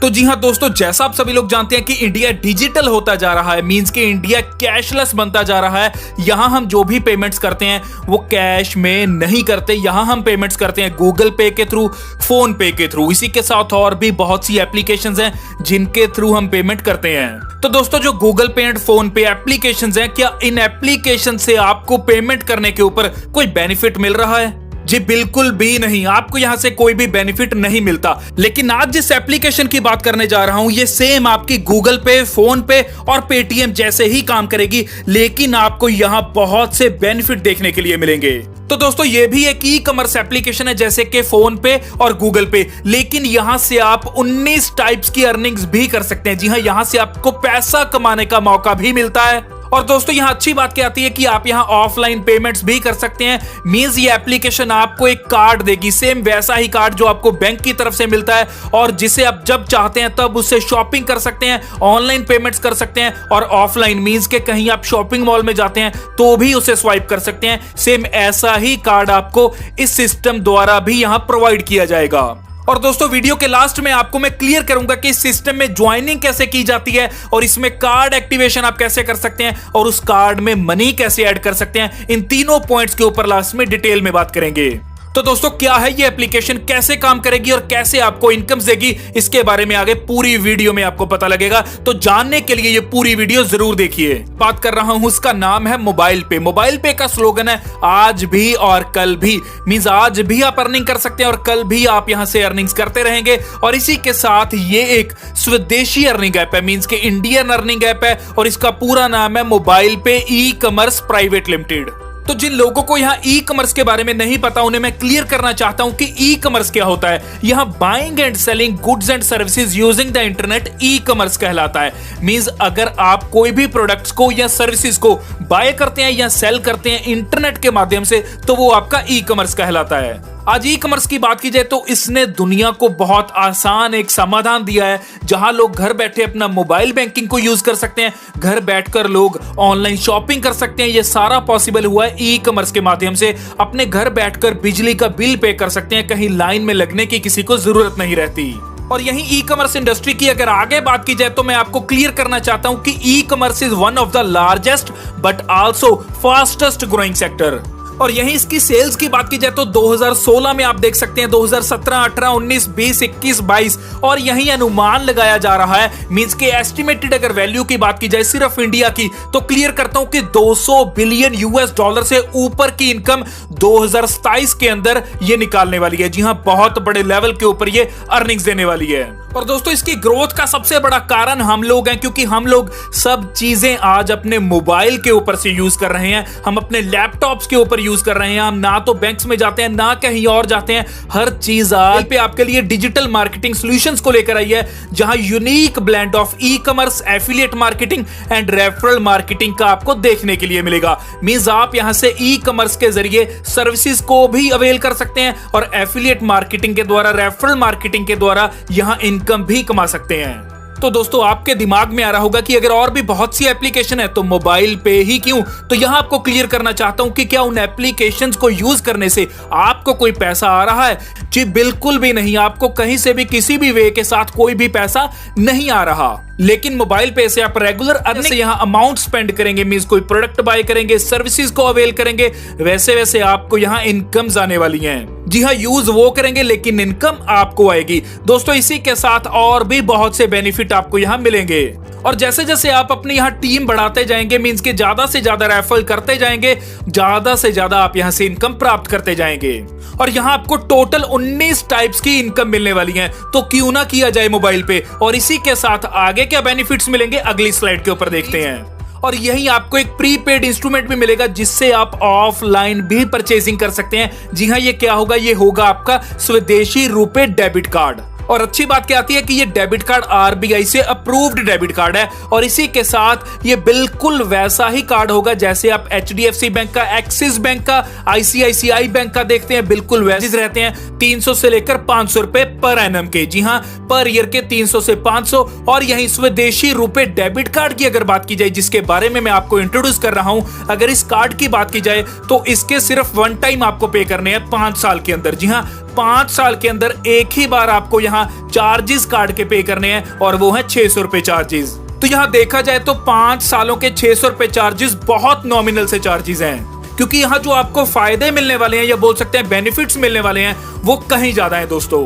तो जी हाँ दोस्तों, जैसा आप सभी लोग जानते हैं कि इंडिया डिजिटल होता जा रहा है, मींस कि इंडिया कैशलेस बनता जा रहा है। यहां हम जो भी पेमेंट्स करते हैं वो कैश में नहीं करते, यहां हम पेमेंट्स करते हैं गूगल पे के थ्रू, फोन पे के थ्रू। इसी के साथ और भी बहुत सी एप्लीकेशंस हैं जिनके थ्रू हम पेमेंट करते हैं। तो दोस्तों, जो गूगल पे एंड फोन पे एप्लीकेशंस हैं, क्या इन एप्लीकेशन से आपको पेमेंट करने के ऊपर कोई बेनिफिट मिल रहा है? जी बिल्कुल भी नहीं, आपको यहां से कोई भी बेनिफिट नहीं मिलता। लेकिन आज जिस एप्लीकेशन की बात करने जा रहा हूं, ये सेम आपकी गूगल पे, फोन पे और पेटीएम जैसे ही काम करेगी, लेकिन आपको यहां बहुत से बेनिफिट देखने के लिए मिलेंगे। तो दोस्तों, ये भी एक ई कॉमर्स एप्लीकेशन है जैसे कि फोन पे और गूगल पे, लेकिन यहां से आप 19 टाइप्स की अर्निंग्स भी कर सकते हैं। जी हां, यहां से आपको पैसा कमाने का मौका भी मिलता है। और दोस्तों, यहां अच्छी बात क्या आती है कि आप यहां ऑफलाइन पेमेंट्स भी कर सकते हैं। मींस ये एप्लीकेशन आपको एक कार्ड देगी, सेम वैसा ही कार्ड जो आपको बैंक की तरफ से मिलता है, और जिसे आप जब चाहते हैं तब उससे शॉपिंग कर सकते हैं, ऑनलाइन पेमेंट्स कर सकते हैं। और ऑफलाइन मींस के कहीं आप शॉपिंग मॉल में जाते हैं तो भी उसे स्वाइप कर सकते हैं। सेम ऐसा ही कार्ड आपको इस सिस्टम द्वारा भी यहां प्रोवाइड किया जाएगा। और दोस्तों, वीडियो के लास्ट में आपको मैं क्लियर करूंगा कि इस सिस्टम में ज्वाइनिंग कैसे की जाती है, और इसमें कार्ड एक्टिवेशन आप कैसे कर सकते हैं, और उस कार्ड में मनी कैसे ऐड कर सकते हैं। इन तीनों पॉइंट्स के ऊपर लास्ट में डिटेल में बात करेंगे। तो दोस्तों, क्या है ये एप्लीकेशन, कैसे काम करेगी और कैसे आपको इनकम देगी, इसके बारे में आगे पूरी वीडियो में आपको पता लगेगा। तो जानने के लिए ये पूरी वीडियो जरूर देखिए। बात कर रहा हूं, उसका नाम है मोबाइल पे। मोबाइल पे का स्लोगन है आज भी और कल भी। मींस आज भी आप अर्निंग कर सकते हैं और कल भी आप यहां से अर्निंग्स करते रहेंगे। और इसी के साथ ये एक स्वदेशी अर्निंग ऐप है, मींस के इंडियन अर्निंग ऐप है, और इसका पूरा नाम है मोबाइल पे ई कॉमर्स प्राइवेट लिमिटेड। तो जिन लोगों को यहाँ ई कॉमर्स के बारे में नहीं पता, उन्हें मैं क्लियर करना चाहता हूं कि ई कॉमर्स क्या होता है। यहाँ buying and selling goods and services using the internet e commerce कहलाता है। मींस अगर आप कोई भी प्रोडक्ट्स को या सर्विसेज को बाय करते हैं या सेल करते हैं इंटरनेट के माध्यम से, तो वो आपका ई कॉमर्स कहलाता है। आज ई कॉमर्स की बात की जाए तो इसने दुनिया को बहुत आसान एक समाधान दिया है, जहां लोग घर बैठे अपना मोबाइल बैंकिंग को यूज कर सकते हैं, घर बैठकर लोग ऑनलाइन शॉपिंग कर सकते हैं। ये सारा पॉसिबल हुआ है ई कॉमर्स के माध्यम से। अपने घर बैठकर बिजली का बिल पे कर सकते हैं, कहीं लाइन में लगने की किसी को जरूरत नहीं रहती। और यही ई कॉमर्स इंडस्ट्री की अगर आगे बात की जाए तो मैं आपको क्लियर करना चाहता हूं कि e commerce is one of the largest but also fastest growing sector. और यहीं इसकी सेल्स की बात की जाए तो 2016 में आप देख सकते हैं 2017, 18, 19, 20, 21, 22, और यही अनुमान लगाया जा रहा है। मींस के एस्टिमेटेड अगर वैल्यू की बात की जाए सिर्फ इंडिया की, तो क्लियर करता हूं कि 200 बिलियन यूएस डॉलर से ऊपर की इनकम 2027 के अंदर ये निकालने वाली है। जी हां, बहुत बड़े लेवल के ऊपर ये अर्निंग्स देने वाली है। और दोस्तों, इसकी ग्रोथ का सबसे बड़ा कारण हम लोग हैं, क्योंकि हम लोग सब चीजें आज अपने मोबाइल के ऊपर से यूज कर रहे हैं, हम अपने लैपटॉप्स के ऊपर यूज कर रहे हैं। हम ना तो बैंक्स में जाते हैं ना कहीं और जाते हैं। हर चीज आज पे आपके लिए डिजिटल मार्केटिंग सॉल्यूशंस को लेकर आई है, जहां unique blend of e commerce, affiliate marketing and referral marketing का आपको देखने के लिए मिलेगा। मींस आप यहां से ई कॉमर्स के जरिए सर्विसेज को भी अवेल कर सकते हैं, और एफिलिएट मार्केटिंग के द्वारा, रेफरल मार्केटिंग के द्वारा यहां इनकम भी कमा सकते हैं। तो दोस्तों, आपके दिमाग में आ रहा होगा कि अगर और भी बहुत सी एप्लीकेशन है तो मोबाइल पे ही क्यों? तो यहां आपको क्लियर करना चाहता हूं कि क्या उन एप्लीकेशंस को यूज करने से आपको कोई पैसा आ रहा है? जी बिल्कुल भी नहीं, आपको कहीं से भी किसी भी वे के साथ कोई भी पैसा नहीं आ रहा। लेकिन मोबाइल पे से आप रेगुलर अर्निंग से यहां अमाउंट स्पेंड करेंगे, मींस कोई प्रोडक्ट बाय करेंगे, सर्विसेज को अवेल करेंगे, वैसे वैसे आपको यहां इनकम्स आने वाली हैं। जी हां, यूज वो करेंगे लेकिन इनकम आपको आएगी। दोस्तों, इसी के साथ और भी बहुत से बेनिफिट आपको यहां मिलेंगे। और जैसे जैसे आप अपनी यहां टीम बढ़ाते जाएंगे, मींस के ज्यादा से ज्यादा रेफर करते जाएंगे, ज्यादा से ज्यादा आप यहां से इनकम प्राप्त करते जाएंगे। और यहां आपको टोटल 19 टाइप्स की इनकम मिलने वाली है। तो क्यों ना किया जाए मोबाइल पे। और इसी के साथ आगे क्या बेनिफिट्स मिलेंगे अगली स्लाइड के ऊपर देखते हैं। और यही आपको एक प्रीपेड इंस्ट्रूमेंट भी मिलेगा, जिससे आप ऑफलाइन भी परचेसिंग कर सकते हैं। जी हां, ये क्या होगा? ये होगा आपका स्वदेशी रुपए डेबिट कार्ड। और अच्छी बात क्या आती है कि ये डेबिट कार्ड आरबीआई से अप्रूव्ड डेबिट कार्ड है, और इसी के साथ ये बिल्कुल वैसा ही कार्ड होगा जैसे आप एचडीएफसी बैंक का, एक्सिस बैंक का, आईसीआईसीआई बैंक का देखते हैं, बिल्कुल वैसे रहते हैं। 300 से लेकर 500 रुपए पर एनम के। जी हां, पर ईयर के 300 से 500। और यही स्वदेशी रुपए डेबिट कार्ड की अगर बात की जाए, जिसके बारे में मैं आपको इंट्रोड्यूस कर रहा हूं, अगर इस कार्ड की बात की जाए तो इसके सिर्फ वन टाइम आपको पे करने हैं 5 साल के अंदर। जी हां, 5 साल के अंदर एक ही बार आपको यहां यहाँ चार्जेस कार्ड के पे करने हैं और वो है 600 रुपए चार्जेस। तो यहाँ देखा जाए तो 5 सालों के 600 रुपए चार्जेस बहुत नॉमिनल से चार्जेस हैं, क्योंकि यहाँ जो आपको फायदे मिलने वाले हैं या बोल सकते हैं बेनिफिट्स मिलने वाले हैं वो कहीं ज्यादा है दोस्तों।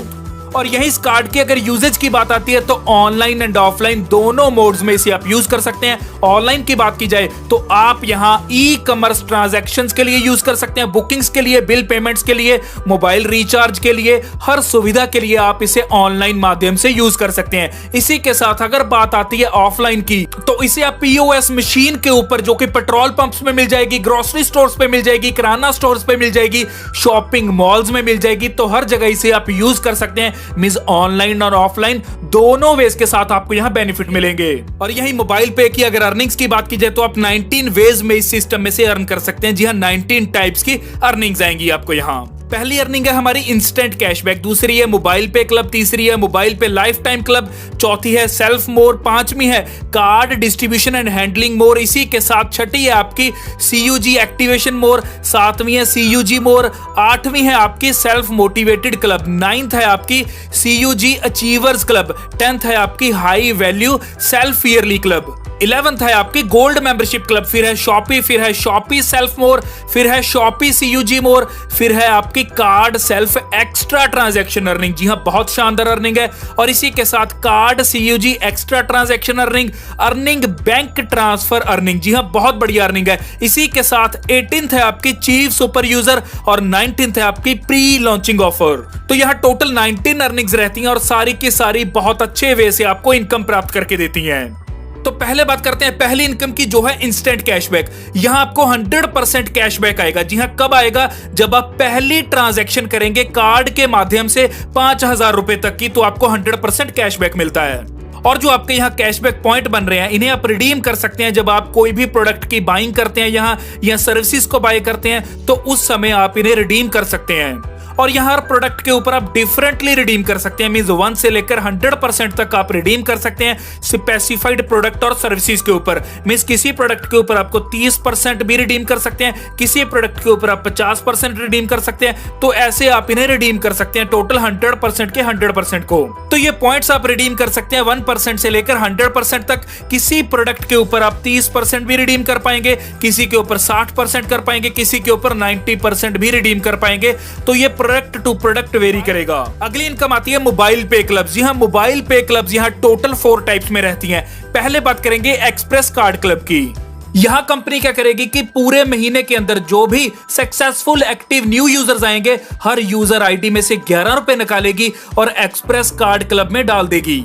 और यही इस कार्ड की अगर यूजेज की बात आती है तो ऑनलाइन एंड ऑफलाइन दोनों मोड्स में इसे आप यूज कर सकते हैं। ऑनलाइन की बात की जाए तो आप यहाँ ई कॉमर्स ट्रांजैक्शंस के लिए यूज कर सकते हैं, बुकिंग्स के लिए, बिल पेमेंट्स के लिए, मोबाइल रिचार्ज के लिए, हर सुविधा के लिए आप इसे ऑनलाइन माध्यम से यूज कर सकते हैं। इसी के साथ अगर बात आती है ऑफलाइन की तो इसे आप पीओएस मशीन के ऊपर, जो कि पेट्रोल पंप्स में मिल जाएगी, ग्रोसरी स्टोर्स पे मिल जाएगी, किराना स्टोर्स पे मिल जाएगी, शॉपिंग मॉल्स में मिल जाएगी, तो हर जगह इसे आप यूज कर सकते हैं। मींस ऑनलाइन और ऑफलाइन दोनों वेज के साथ आपको यहां बेनिफिट मिलेंगे। और यही मोबाइल पे की अगर अर्निंग्स की बात की जाए तो आप 19 वेज में इस सिस्टम में से अर्न कर सकते हैं। जी हां, 19 टाइप्स की अर्निंग्स आएंगी आपको यहां। पहली अर्निंग है हमारी इंस्टेंट कैशबैक, दूसरी है मोबाइल पे क्लब, तीसरी है मोबाइल पे लाइफ टाइम क्लब, चौथी है सेल्फ मोर, पांचवी है कार्ड डिस्ट्रीब्यूशन एंड हैंडलिंग मोर, इसी के साथ छठी है आपकी सीयूजी एक्टिवेशन मोर, सातवीं है सीयूजी मोर, आठवीं है आपकी सेल्फ मोटिवेटेड क्लब, नाइन्थ है आपकी सीयूजी अचीवर्स क्लब, 10th है आपकी high value self yearly club, 11th है आपकी गोल्ड मेंबरशिप क्लब, फिर है शॉपी सेल्फ मोर, फिर है शॉपी सीयूजी मोर, फिर है आपकी card self extra transaction earning. जी हां, बहुत शानदार अर्निंग है। और इसी के साथ card CUG extra transaction earning bank transfer earning. जी हां, बहुत बढ़िया अर्निंग है। इसी के साथ 18th है आपकी चीफ सुपर यूजर और 19th है आपकी प्री लॉन्चिंग ऑफर। तो यहां टोटल 19 अर्निंग्स रहती हैं और सारी की सारी बहुत अच्छे वे से आपको इनकम प्राप्त करके देती हैं। तो पहले बात करते हैं पहली इनकम की, जो है इंस्टेंट कैशबैक। यहां आपको 100% कैशबैक आएगा। जी हां, कब आएगा? जब आप पहली ट्रांजैक्शन करेंगे कार्ड के माध्यम से 5000 रुपए तक की, तो आपको 100% कैशबैक मिलता है। और जो आपके यहाँ कैशबैक पॉइंट बन रहे हैं, इन्हें आप रिडीम कर सकते हैं जब आप कोई भी प्रोडक्ट की बाइंग करते हैं यहाँ या सर्विसेज को बाय करते हैं, तो उस समय आप इन्हें रिडीम कर सकते हैं। और यहाँ हर प्रोडक्ट के ऊपर आप डिफरेंटली रिडीम कर सकते हैं। मींस 1 से लेकर 100% तक आप रिडीम कर सकते हैं स्पेसिफाइड प्रोडक्ट और सर्विसेज के ऊपर। मींस किसी प्रोडक्ट के ऊपर आपको 30% भी रिडीम कर सकते हैं, किसी प्रोडक्ट के ऊपर आप 50% रिडीम कर सकते हैं। तो ऐसे आप इन्हें रिडीम कर सकते हैं टोटल 100% के 100% को। तो ये पॉइंट्स आप रिडीम कर सकते हैं 1% से लेकर 100% तक। किसी प्रोडक्ट के ऊपर आप 30% भी रिडीम कर पाएंगे, किसी के ऊपर 60% कर पाएंगे, किसी के ऊपर 90% भी रिडीम कर पाएंगे। तो ये प्रोडक्ट टू प्रोडक्ट वेरी करेगा। अगली इनकम आती है मोबाइल पे क्लब्स। जी हां, मोबाइल पे क्लब्स यहाँ टोटल 4 टाइप्स में रहती हैं। पहले बात करेंगे एक्सप्रेस कार्ड क्लब की। यहां कंपनी क्या करेगी कि पूरे महीने के अंदर जो भी सक्सेसफुल एक्टिव न्यू यूजर्स आएंगे, हर यूजर आईडी में से 11 रुपए निकालेगी और एक्सप्रेस कार्ड क्लब में डाल देगी।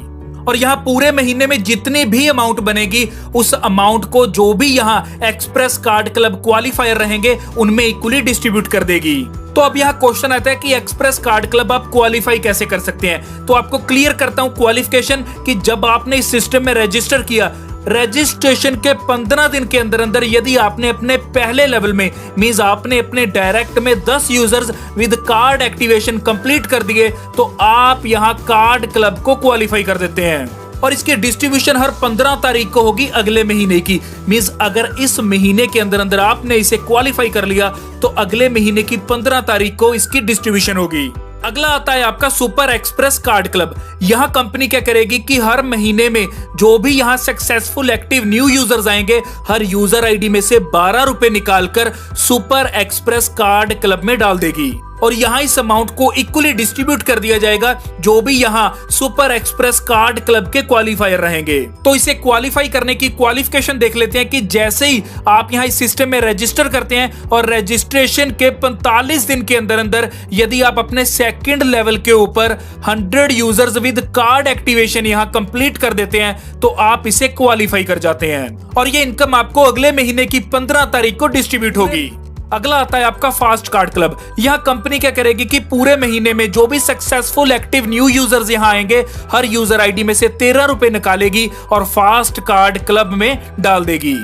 और यहाँ पूरे महीने में जितनी भी अमाउंट बनेगी, उस अमाउंट को जो भी यहाँ एक्सप्रेस कार्ड क्लब क्वालिफायर रहेंगे उनमें इक्वली डिस्ट्रीब्यूट कर देगी। तो अब यहाँ क्वेश्चन आता है कि एक्सप्रेस कार्ड क्लब आप क्वालिफाई कैसे कर सकते हैं। तो आपको क्लियर करता हूं क्वालिफिकेशन, कि जब आपने इस सिस्टम में रजिस्टर किया, रजिस्ट्रेशन के 15 दिन के अंदर अंदर यदि आपने अपने पहले लेवल में, मींस आपने अपने डायरेक्ट में 10 users with card activation complete कर दिए, तो आप यहां कार्ड क्लब को क्वालिफाई कर देते हैं। और इसकी डिस्ट्रीब्यूशन हर 15 तारीख को होगी अगले महीने की। मींस अगर इस महीने के अंदर अंदर आपने इसे क्वालिफाई कर लिया तो अगले महीने की 15 तारीख को इसकी डिस्ट्रीब्यूशन होगी। अगला आता है आपका सुपर एक्सप्रेस कार्ड क्लब। यहां कंपनी क्या करेगी कि हर महीने में जो भी यहां सक्सेसफुल एक्टिव न्यू यूजर्स आएंगे, हर यूजर आईडी में से 12 रुपए निकालकर सुपर एक्सप्रेस कार्ड क्लब में डाल देगी। और यहां इस अमाउंट को इक्वली डिस्ट्रीब्यूट कर दिया जाएगा जो भी यहां सुपर एक्सप्रेस कार्ड क्लब के क्वालिफायर रहेंगे। तो इसे क्वालिफाई करने की क्वालिफिकेशन देख लेते हैं कि जैसे ही आप यहां इस सिस्टम में रजिस्टर करते हैं और रजिस्ट्रेशन के 45 दिन के अंदर अंदर यदि आप अपने सेकंड लेवल के ऊपर 100 यूजर्स विद कार्ड एक्टिवेशन यहां कंप्लीट कर देते हैं, तो आप इसे क्वालिफाई कर जाते हैं और ये इनकम आपको अगले महीने की 15 तारीख को डिस्ट्रीब्यूट होगी। अगला आता है आपका फास्ट कार्ड क्लब। यहां कंपनी क्या करेगी कि पूरे महीने में जो भी सक्सेसफुल एक्टिव न्यू यूजर्स यहां आएंगे, हर यूजर आईडी में से 13 रुपए निकालेगी और फास्ट कार्ड क्लब में डाल देगी।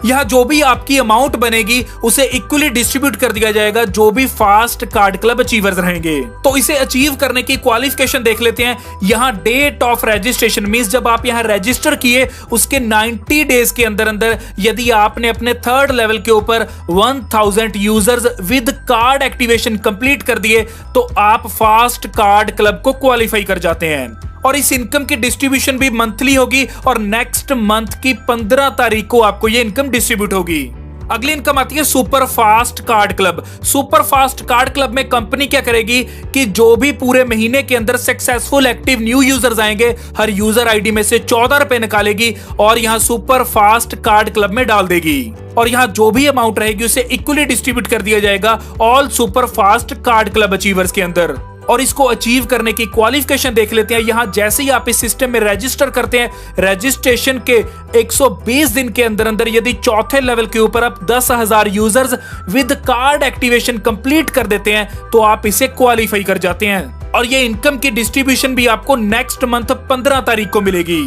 यहाँ जो भी आपकी अमाउंट बनेगी उसे इक्वली डिस्ट्रीब्यूट कर दिया जाएगा जो भी फास्ट कार्ड क्लब अचीवर्स रहेंगे। तो इसे अचीव करने की क्वालिफिकेशन देख लेते हैं। यहाँ डेट ऑफ रजिस्ट्रेशन मींस जब आप यहाँ रजिस्टर किए उसके 90 डेज के अंदर अंदर यदि आपने अपने थर्ड लेवल के ऊपर 1000 users with card activation complete कर दिए तो आप फास्ट कार्ड क्लब को क्वालिफाई कर जाते हैं। और इस इनकम की डिस्ट्रीब्यूशन भी मंथली होगी और नेक्स्ट मंथ की 15 तारीख को आपको ये इनकम डिस्ट्रीब्यूट होगी। अगली इनकम आती है super fast card club. Super fast card club में कंपनी क्या करेगी कि जो भी पूरे महीने के अंदर सक्सेसफुल एक्टिव न्यू यूजर्स आएंगे हर यूजर आईडी में से 14 रुपए निकालेगी और यहां सुपर फास्ट कार्ड क्लब में डाल देगी और यहां जो भी अमाउंट रहेगी उसे इक्वली डिस्ट्रीब्यूट कर दिया जाएगा all super fast card club achievers के अंदर। और इसको अचीव करने की क्वालिफिकेशन देख लेते हैं। यहां जैसे ही आप इस सिस्टम में रजिस्टर करते हैं रजिस्ट्रेशन के 120 दिन के अंदर अंदर यदि चौथे लेवल के ऊपर आप 10,000 users with card activation complete कर देते हैं तो आप इसे क्वालिफाई कर जाते हैं और ये इनकम की डिस्ट्रीब्यूशन भी आपको नेक्स्ट मंथ 15 तारीख को मिलेगी।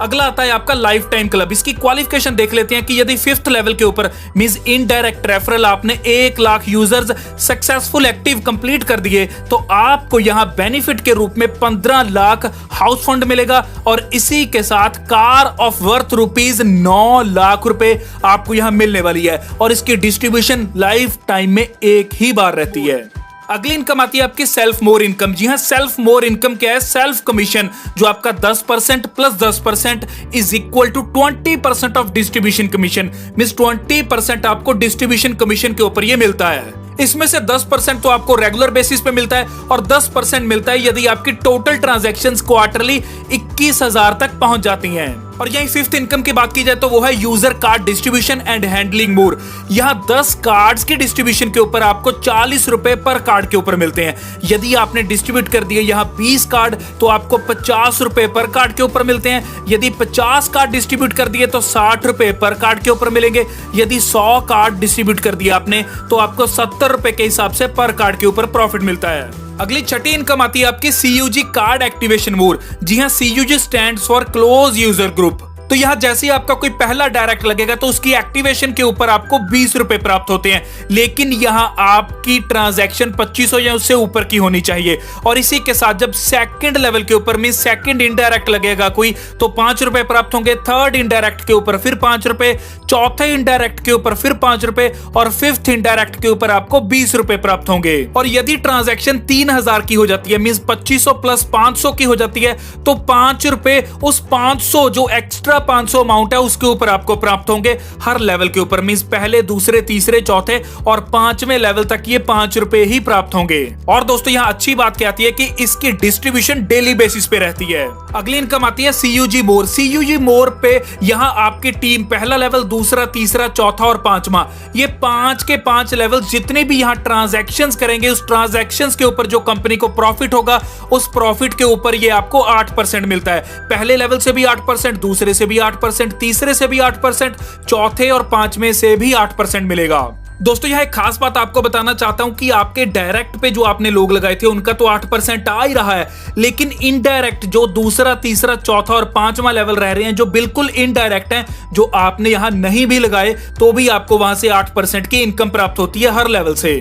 अगला आता है आपका लाइफ टाइम क्लब। इसकी क्वालिफिकेशन देख लेते हैं कि यदि 5th लेवल के ऊपर मींस इनडायरेक्ट रेफरल आपने 1 lakh users successful active complete कर दिए तो आपको यहां बेनिफिट के रूप में 15 लाख हाउस फंड मिलेगा और इसी के साथ car of worth rupees 9 lakh रुपए आपको यहां मिलने वाली है और इसकी डिस्ट्रीब्यूशन लाइफ टाइम में एक ही बार रहती है। अगली इनकम आती है आपकी सेल्फ मोर इनकम। जी हां, सेल्फ मोर इनकम क्या है? सेल्फ कमीशन जो आपका 10% plus 10% is equal to 20% of distribution commission means 20% आपको डिस्ट्रीब्यूशन कमीशन के ऊपर ये मिलता है। इसमें से 10% तो आपको रेगुलर बेसिस पे मिलता है और 10% मिलता है यदि आपकी टोटल ट्रांजैक्शंस क्वार्टरली 21,000 तक पहुंच जाती हैं। और यही 5th इनकम की बात की जाए तो वो है user card distribution and handling more. यहां 10 कार्ड्स की डिस्ट्रीब्यूशन के ऊपर आपको 40 रुपए पर कार्ड के ऊपर मिलते हैं। यदि आपने डिस्ट्रीब्यूट कर दिए यहां 20 कार्ड तो आपको 50 रुपए पर कार्ड के ऊपर मिलते हैं। यदि 50 कार्ड डिस्ट्रीब्यूट कर दिए तो 60 रुपए पर कार्ड के ऊपर मिलेंगे। यदि 100 कार्ड डिस्ट्रीब्यूट कर दिया आपने तो आपको 70 रुपए के हिसाब से पर कार्ड के ऊपर प्रॉफिट मिलता है। अगली छठी इनकम आती है आपकी CUG कार्ड एक्टिवेशन मोर। जी हां, CUG stands for close user group. तो यहां जैसे ही आपका कोई पहला डायरेक्ट लगेगा तो उसकी एक्टिवेशन के ऊपर आपको 20 रुपए प्राप्त होते हैं, लेकिन यहां आपकी ट्रांजैक्शन 2500 या उससे ऊपर की होनी चाहिए। और इसी के साथ जब सेकंड लेवल के ऊपर में सेकंड इनडायरेक्ट लगेगा कोई तो 5 रुपए प्राप्त होंगे, थर्ड इनडायरेक्ट के ऊपर फिर 5 रुपए, चौथे इनडायरेक्ट के ऊपर फिर 5 रुपए और 5th इनडायरेक्ट के ऊपर आपको 20 रुपए प्राप्त होंगे। और यदि ट्रांजैक्शन 3000 की हो जाती है मींस 2500 प्लस 500 की हो जाती है तो 5 रुपए उस 500 जो एक्स्ट्रा 500 अमाउंट है उसके ऊपर आपको प्राप्त होंगे हर लेवल के ऊपर मींस पहले, दूसरे, तीसरे, चौथे और 5वें लेवल तक ये 5 रुपए ही प्राप्त होंगे। और दोस्तों यहाँ अच्छी बात क्या आती है कि इसकी डिस्ट्रीब्यूशन डेली बेसिस पे रहती है। अगली इनकम आती है CUG मोर। CUG मोर पे यहाँ आपकी टीम पहला लेवल, दूसरा, तीसरा, चौथा और 5वां ये 5 के 5 लेवल जितने भी यहाँ ट्रांजैक्शंस करेंगे उस ट्रांजैक्शंस के ऊपर जो कंपनी को प्रॉफिट होगा उस प्रॉफिट के ऊपर ये आपको 8% मिलता है। पहले लेवल से भी 8%, दूसरे से भी 8%, तीसरे से भी 8%, चौथे और 5वें से भी 8% मिलेगा। दोस्तों यह एक खास बात आपको बताना चाहता हूं कि आपके डायरेक्ट पे जो आपने लोग लगाए थे उनका तो 8% आ ही रहा है, लेकिन इनडायरेक्ट जो दूसरा, तीसरा, चौथा और 5वां लेवल रह रहे हैं जो बिल्कुल इनडायरेक्ट हैं, जो आपने यहां नहीं भी लगाए तो भी आपको वहां से 8% की इनकम प्राप्त होती है हर लेवल से।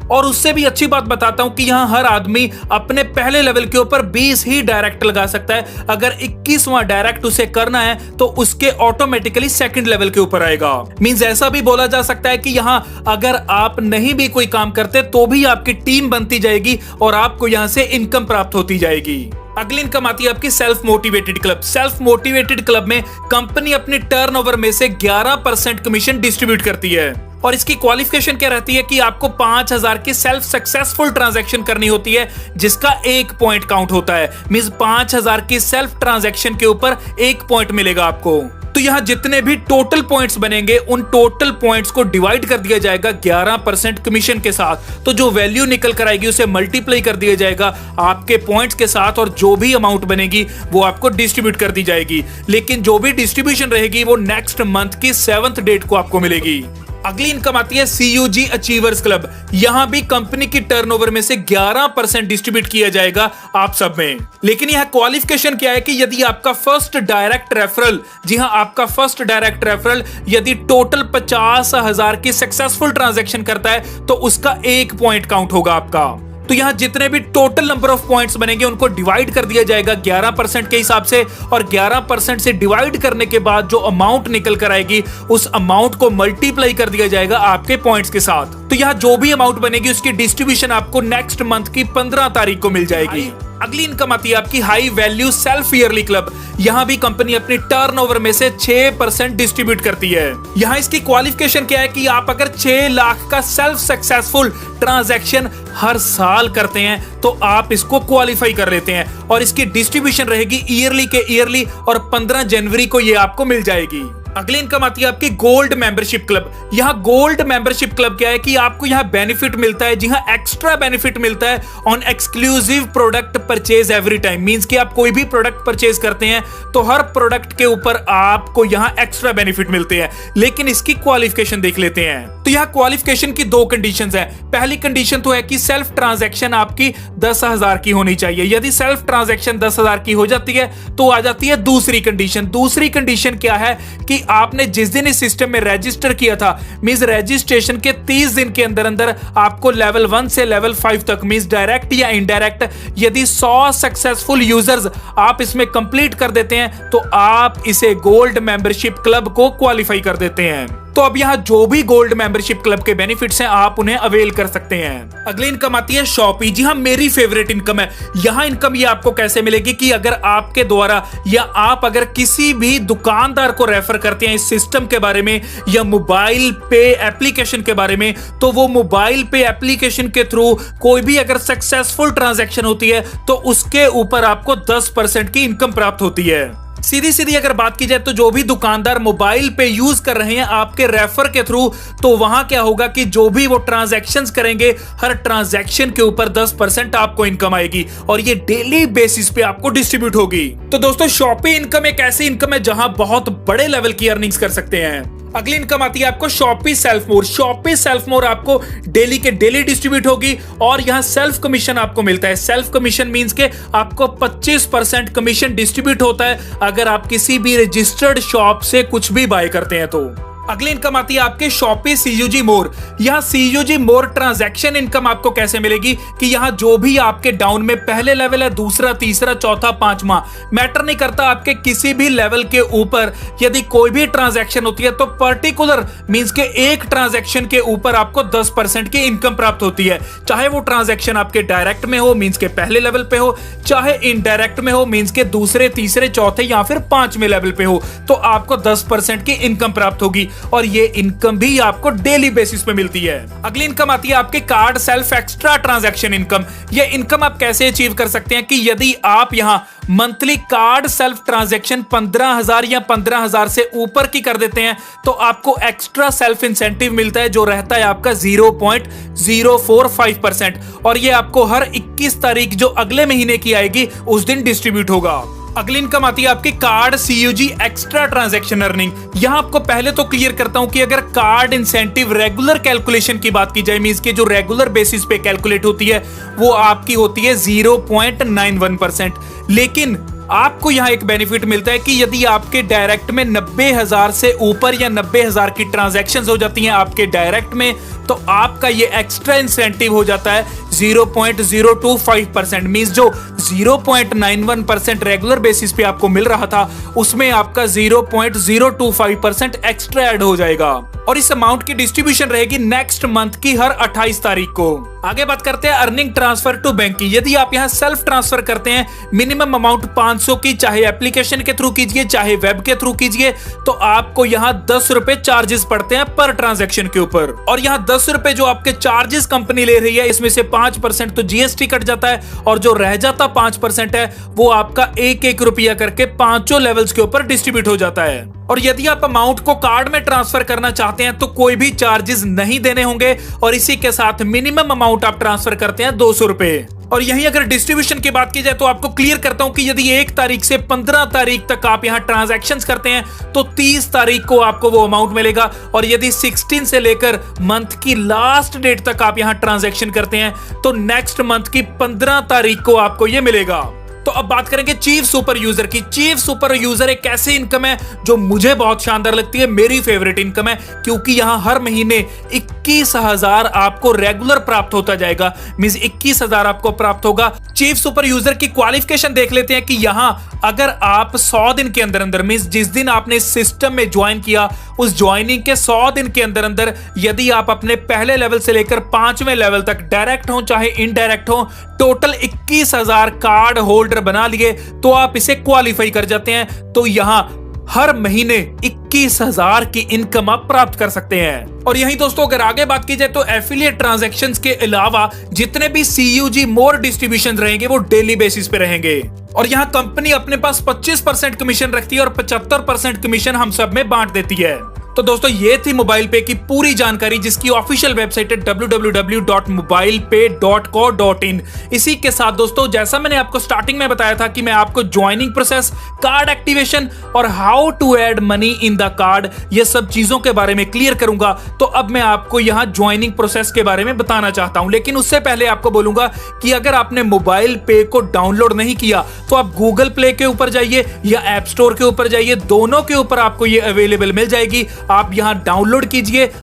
और उससे भी अच्छी बात बताता हूं कि यहां हर आदमी अपने पहले लेवल के ऊपर 20 ही डायरेक्ट लगा सकता है। अगर 21वां डायरेक्ट उसे करना है तो उसके ऑटोमेटिकली सेकंड लेवल के ऊपर आएगा। मींस ऐसा भी बोला जा सकता है कि यहां अगर आप नहीं भी कोई काम करते तो भी आपकी टीम बनती जाएगी और आपको यहां से इनकम प्राप्त होती जाएगी। अगली इनकम आती है आपकी self motivated club. Self motivated club में कंपनी अपनी टर्नओवर में से 11% कमीशन डिस्ट्रीब्यूट करती है और इसकी क्वालिफिकेशन क्या रहती है कि आपको 5000 की सेल्फ सक्सेसफुल ट्रांजैक्शन करनी होती है जिसका 1 पॉइंट काउंट होता है। मींस 5000 की सेल्फ ट्रांजैक्शन के ऊपर 1 पॉइंट मिलेगा आपको। तो यहां जितने भी टोटल पॉइंट्स बनेंगे उन टोटल पॉइंट्स को डिवाइड कर दिया जाएगा 11% कमीशन के साथ। तो जो वैल्यू निकल कर आएगी उसे मल्टीप्लाई कर दिया जाएगा आपके पॉइंट्स के साथ और जो भी अमाउंट बनेगी वो आपको डिस्ट्रीब्यूट कर दी जाएगी। लेकिन जो भी डिस्ट्रीब्यूशन रहेगी वो नेक्स्ट मंथ की 7th डेट को आपको मिलेगी। अगली इनकम आती है सीयूजी अचीवर्स क्लब। यहां भी कंपनी की टर्नओवर में से 11% डिस्ट्रीब्यूट किया जाएगा आप सब में। लेकिन यह क्वालिफिकेशन क्या है कि यदि आपका फर्स्ट डायरेक्ट रेफरल, जी हां, आपका फर्स्ट डायरेक्ट रेफरल यदि टोटल 50,000 की सक्सेसफुल ट्रांजैक्शन करता है तो उसका 1 पॉइंट काउंट होगा आपका। तो यहां जितने भी टोटल नंबर ऑफ पॉइंट्स बनेंगे उनको डिवाइड कर दिया जाएगा 11% के हिसाब से, और 11% से डिवाइड करने के बाद जो अमाउंट निकल कर आएगी उस अमाउंट को मल्टीप्लाई कर दिया जाएगा आपके पॉइंट्स के साथ। तो यहां जो भी अमाउंट बनेगी उसकी डिस्ट्रीब्यूशन आपको नेक्स्ट मंथ की 15 तारीख को मिल जाएगी। अगली इनकम आती है आपकी high value self yearly club. यहां भी कंपनी अपनी टर्नओवर में से 6% डिस्ट्रीब्यूट करती है। यहां इसकी क्वालिफिकेशन क्या है कि आप अगर 6 लाख का सेल्फ सक्सेसफुल ट्रांजैक्शन हर साल करते हैं तो आप इसको क्वालिफाई कर लेते हैं, और इसकी डिस्ट्रीब्यूशन रहेगी ईयरली के ईयरली, और 15 जनवरी को ये आपको मिल जाएगी। अगली इनकम आती है आपकी गोल्ड मेंबरशिप क्लब। यहां गोल्ड मेंबरशिप क्लब क्या है कि आपको यहां बेनिफिट मिलता है, जी हां, एक्स्ट्रा बेनिफिट मिलता है on exclusive product purchase every time. Means कि आप कोई भी प्रोडक्ट परचेज करते हैं तो हर प्रोडक्ट के ऊपर आपको यहां एक्स्ट्रा बेनिफिट मिलते हैं। लेकिन इसकी क्वालिफिकेशन देख लेते हैं। तो यहां क्वालिफिकेशन की 2 कंडीशंस है। पहली कंडीशन तो है कि सेल्फ ट्रांजैक्शन आपकी 10,000 की होनी चाहिए। यदि सेल्फ ट्रांजैक्शन 10,000 की हो जाती है तो आ जाती है दूसरी कंडीशन। दूसरी कंडीशन क्या है कि आपने जिस दिन इस सिस्टम में रजिस्टर किया था, मींस रजिस्ट्रेशन के 30 दिन के अंदर अंदर आपको लेवल 1 से लेवल 5 तक, मींस डायरेक्ट या इनडायरेक्ट, यदि 100 सक्सेसफुल यूजर्स आप इसमें कंप्लीट कर देते हैं तो आप इसे गोल्ड मेंबरशिप क्लब को क्वालिफाई कर देते हैं। तो अब यहां जो भी गोल्ड मेंबरशिप क्लब के बेनिफिट्स हैं आप उन्हें अवेल कर सकते हैं। अगली इनकम आती है शॉपी। जी हां, मेरी फेवरेट इनकम है। यहां इनकम ये आपको कैसे मिलेगी कि अगर आपके द्वारा या आप अगर किसी भी दुकानदार को रेफर करते हैं इस सिस्टम के बारे में या मोबाइल पे एप्लीकेशन के बारे में, तो वो मोबाइल पे एप्लीकेशन के थ्रू कोई भी अगर सक्सेसफुल ट्रांजैक्शन होती है तो उसके ऊपर आपको 10% की इनकम प्राप्त होती है। सीधी सीधी अगर बात की जाए तो जो भी दुकानदार मोबाइल पे यूज कर रहे हैं आपके रेफर के थ्रू, तो वहां क्या होगा कि जो भी वो ट्रांजैक्शंस करेंगे हर ट्रांजैक्शन के ऊपर 10% आपको इनकम आएगी, और ये डेली बेसिस पे आपको डिस्ट्रीब्यूट होगी। तो दोस्तों, शॉपी इनकम एक ऐसी इनकम है जहां बहुत बड़े लेवल की अर्निंग्स कर सकते हैं। अगली इनकम आती है आपको shoppe self more. Shoppe self more आपको डेली के डेली डिस्ट्रीब्यूट होगी, और यहां सेल्फ कमीशन आपको मिलता है। सेल्फ कमीशन मींस के आपको 25% कमीशन डिस्ट्रीब्यूट होता है अगर आप किसी भी रजिस्टर्ड शॉप से कुछ भी बाय करते हैं तो। अगली इनकम आती है आपके शॉपी सीयूजी मोर। यहां सीयूजी मोर ट्रांजैक्शन इनकम आपको कैसे मिलेगी कि यहां जो भी आपके डाउन में पहले लेवल है, दूसरा, तीसरा, चौथा, 5वां, मैटर नहीं करता, आपके किसी भी लेवल के ऊपर यदि कोई भी ट्रांजैक्शन होती है तो पर्टिकुलर मींस के एक ट्रांजैक्शन के ऊपर आपको 10% की इनकम प्राप्त होती है। चाहे वो ट्रांजैक्शन आपके डायरेक्ट में हो, मींस के पहले लेवल पे हो, चाहे इनडायरेक्ट में हो, मींस के दूसरे, तीसरे, चौथे या फिर 5वें लेवल पे हो, तो आपको 10% की इनकम प्राप्त होगी, और ये इनकम भी आपको डेली बेसिस पे मिलती है। अगली इनकम आती है आपके card self extra transaction income. ये इनकम आप कैसे अचीव कर सकते हैं कि यदि आप यहां मंथली कार्ड सेल्फ ट्रांजैक्शन 15,000 या 15,000 से ऊपर की कर देते हैं तो आपको एक्स्ट्रा सेल्फ इंसेंटिव मिलता है जो रहता है आपका 0.045%, और ये आपको हर 21 तारीख जो अगले महीने की आएगी उस दिन डिस्ट्रीब्यूट होगा। अगली इनकम आती है आपकी card CUG extra transaction earning. यहां आपको पहले तो क्लियर करता हूं कि अगर कार्ड इंसेंटिव रेगुलर कैलकुलेशन की बात की जाए, मींस के जो रेगुलर बेसिस पे कैलकुलेट होती है वो आपकी होती है 0.91%। लेकिन आपको यहां एक बेनिफिट मिलता है कि यदि आपके डायरेक्ट में 90,000 से ऊपर या 90,000 की ट्रांजैक्शंस हो जाती हैं आपके डायरेक्ट में, तो आपका ये एक्स्ट्रा इंसेंटिव हो जाता है 0.025%। मींस जो 0.91% रेगुलर बेसिस पे आपको मिल रहा था उसमें आपका 0.025% एक्स्ट्रा ऐड हो जाएगा, और इस अमाउंट की डिस्ट्रीब्यूशन रहेगी नेक्स्ट मंथ की हर 28 तारीख को। आगे बात करते हैं अर्निंग ट्रांसफर टू बैंक की। यदि आप यहां सेल्फ ट्रांसफर करते हैं मिनिमम अमाउंट 500 की, चाहे एप्लीकेशन के थ्रू कीजिए चाहे वेब के थ्रू कीजिए, तो आपको यहां 10 रुपए चार्जेस पड़ते हैं पर ट्रांजैक्शन के ऊपर। और यहां 10 रुपए जो आपके चार्जेस कंपनी ले रही है इसमें से 5% तो जीएसटी कट जाता है, और जो रह जाता 5% है वो आपका 1-1 रुपया करके 5 लेवल्स के ऊपर डिस्ट्रीब्यूट हो जाता है। और यदि आप अमाउंट को कार्ड में ट्रांसफर करना चाहते हैं तो कोई भी चार्जेस नहीं देने होंगे, और इसी के साथ मिनिमम अमाउंट आप ट्रांसफर करते हैं 200 रुपए। और यहीं अगर डिस्ट्रीब्यूशन की बात की जाए तो आपको क्लियर करता हूं कि यदि 1 तारीख से 15 तारीख तक आप यहां ट्रांजैक्शंस करते हैं तो 30 तारीख को आपको वो अमाउंट मिलेगा, और यदि 16 से लेकर मंथ की लास्ट डेट तक आप यहां ट्रांजैक्शन करते हैं तो नेक्स्ट मंथ की 15 तारीख को आपको ये मिलेगा। तो अब बात करेंगे चीफ सुपर यूजर की। चीफ सुपर यूजर एक ऐसी इनकम है जो मुझे बहुत शानदार लगती है, मेरी फेवरेट इनकम है, क्योंकि यहां हर महीने 21,000 आपको रेगुलर प्राप्त होता जाएगा। मींस 21,000 आपको प्राप्त होगा। चीफ सुपर यूजर की क्वालिफिकेशन देख लेते हैं कि यहां अगर आप 100 दिन के अंदर अंदर, मींस जिस दिन आपने इस सिस्टम में ज्वाइन किया उस ज्वाइनिंग के 100 दिन के अंदर अंदर यदि आप अपने पहले लेवल से लेकर 5वें लेवल तक डायरेक्ट हो चाहे इनडायरेक्ट हो, टोटल 21,000 कार्ड होल्डर बना लिए तो आप इसे क्वालिफाई कर जाते हैं। तो यहां हर महीने 21,000 की इनकम आप प्राप्त कर सकते हैं। और यही दोस्तों अगर आगे बात की जाए तो एफिलिएट ट्रांजैक्शंस के अलावा जितने भी CUG मोर डिस्ट्रीब्यूशन रहेंगे वो डेली बेसिस पे रहेंगे। और यहां कंपनी अपने पास 25% कमीशन रखती है और 75% कमीशन हम सब में बांट देती है। तो दोस्तों ये थी मोबाइल पे की पूरी जानकारी, जिसकी ऑफिशियल वेबसाइट है www.mobilepay.co.in। इसी के साथ दोस्तों जैसा मैंने आपको स्टार्टिंग में बताया था कि मैं आपको ज्वाइनिंग प्रोसेस, कार्ड एक्टिवेशन और how to add money in the card, ये सब चीजों के बारे में क्लियर करूंगा। तो अब मैं आपको यहां ज्वाइनिंग प्रोसेस के बारे में बताना चाहता हूं, लेकिन उससे पहले आपको बोलूंगा कि अगर आपने मोबाइल पे को डाउनलोड नहीं किया तो आप गूगल प्ले के ऊपर जाइए या ऐप स्टोर के ऊपर जाइए, दोनों के ऊपर आपको ये अवेलेबल मिल जाएगी। आप यहां डाउनलोड कीजिए